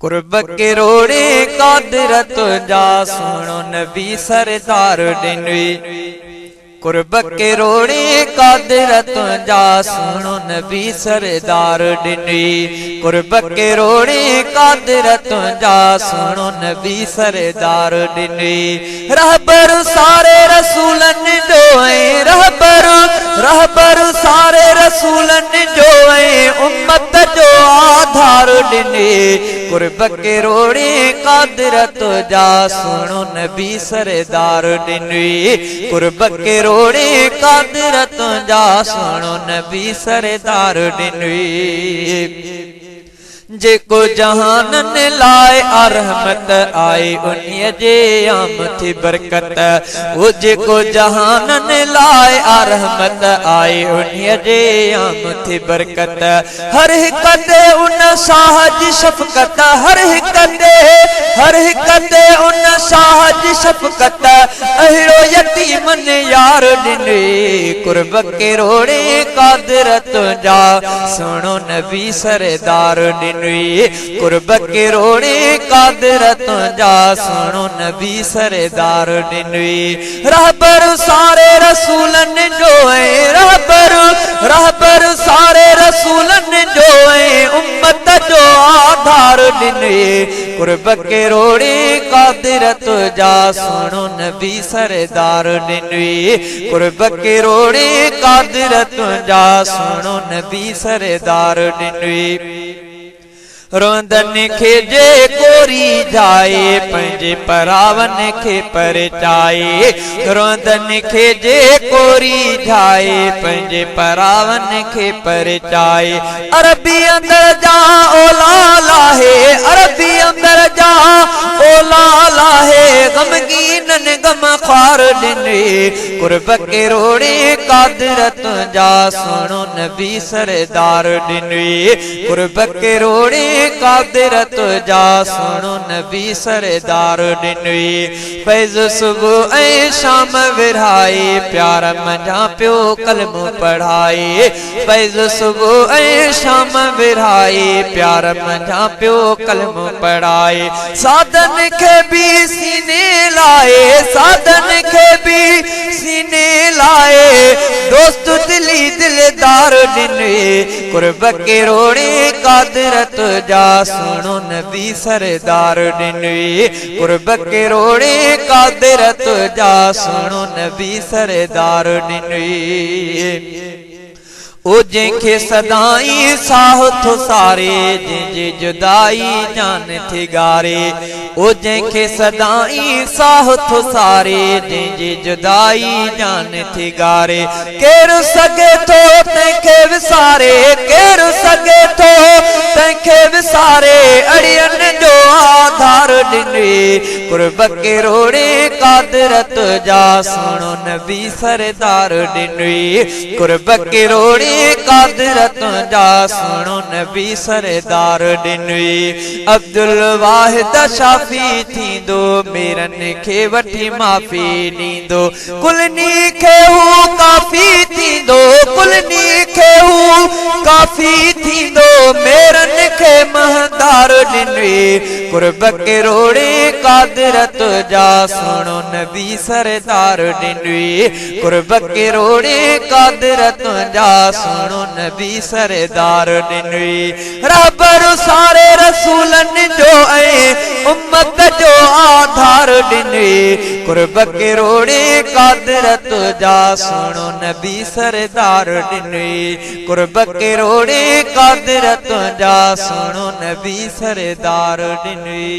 कुर्ब के रोड़े कादरत जा सुनो नबी सरदार डिनवी। कुर्ब के रोड़े कादरत जा सुनो नबी सरदार डिनवी। कुर्ब के रोड़े कादरत जा सुनो नबी सरदार डिनवी। रहबर सारे रसूलन जो है रहबर सारे रसूलन जो है उम्मत जो आधार डिने। कुर्ब के रोड़े कादरत जा सुनो नबी सरदार डिनवी। कुर्ब के रोड़े कादरत जा सुनो नबी सरदार डिनवी। जेको जहानन लाए रहमत आए उन्हीं जे आम थी बरकत। वो जेको जहानन लाए रहमत आए उन्हीं जे आम थी बरकत। हर हिक ते उन साहज शफकत हर हिक ते उन साहज शफकत अहिड़ो यतीमन यार डिने। कुर्ब के रोड़े कादरत जा सुनो नबी सरदार डिने। कुर्ब के रोड़े कादरत जा सुनो नबी सरदार डिनवी। रहबर सारे रसूलन जो है रहबर सारे रसूलन जो है उम्मत जो आधार डिनवी। कुर्ब के रोड़े कादरत जा सुनो नबी सरदार डिनवी। कुर्ब के रोड़े कादरत जा सुनो नबी सरदार डिनवी। रोंदन खे जे कोरी जाए पंजे परावन के परचाए। रोंदन खे जे कोरी जाए पंजे परावन के परचाए। अरबी अंदर जा ओला लाहे अरबी अंदर जा ओला लाहे गमगीनन गम ख्वार डिने। कुर्ब के रोड़े कादरत जा सुनो नबी सरदार डिनवी। कुर्ब के रोड़े कादरत जा सुनो नबी सरदार डिनवी। फैज़ सुबह ऐ शाम विरहाए प्यार मजा प्यो कलम पढ़ाए। फैज़ सुबह ऐ शाम विरहाए प्यार मजा प्यो कलम पढ़ाए। साधन के भी सीने लाए साधन के भी सीने लाए दोस्त दिली दिलदार डिने। कुर्ब के रोड़े कादरत जा सुनो नबी सरदार डिनवी। कुर्ब के रोड़े कादरत जा सुनो नबी सरदार डिनवी। ओ जेंखे सदाई साह थो सारे जेंजे जुदाई जान थी गारे। ओ जेंखे सदाई साह थो सारे जेंजे जुदाई जान थी गारे। केर सगे थो तंखे विसारे केर सगे थो तंखे विसारे अड़ियन जो आधार डिने। कुर्ब के रोड़े कादरत जा सुनो नबी सरदार डिनवी। कुर्ब के रोड़े कादरत जा सुनो नबी सरदार डिनवी। अब्दुल वाहिद शाफी थी दो मेरन खे वठी माफी नींदो। कुलनी खे हूँ काफी थी दो कुलनी खे हूँ काफी थी दो मेरन खे महदार डिनवी। कुर्ब के रोड़े कादरत जा सुनो नबी सरदार डिनवी। कुर्ब के रोड़े कादरत जा सुनो नबी सरदार डिनवी। रहबर सारे रसूलन जो है उम्मत जो आधार डिनवी। कुर्ब के रोड़े कादरत जा सुनो नबी सरदार डिनवी। कुर्ब के रोड़े कादरत जा सुनो नबी सरदार डिनवी।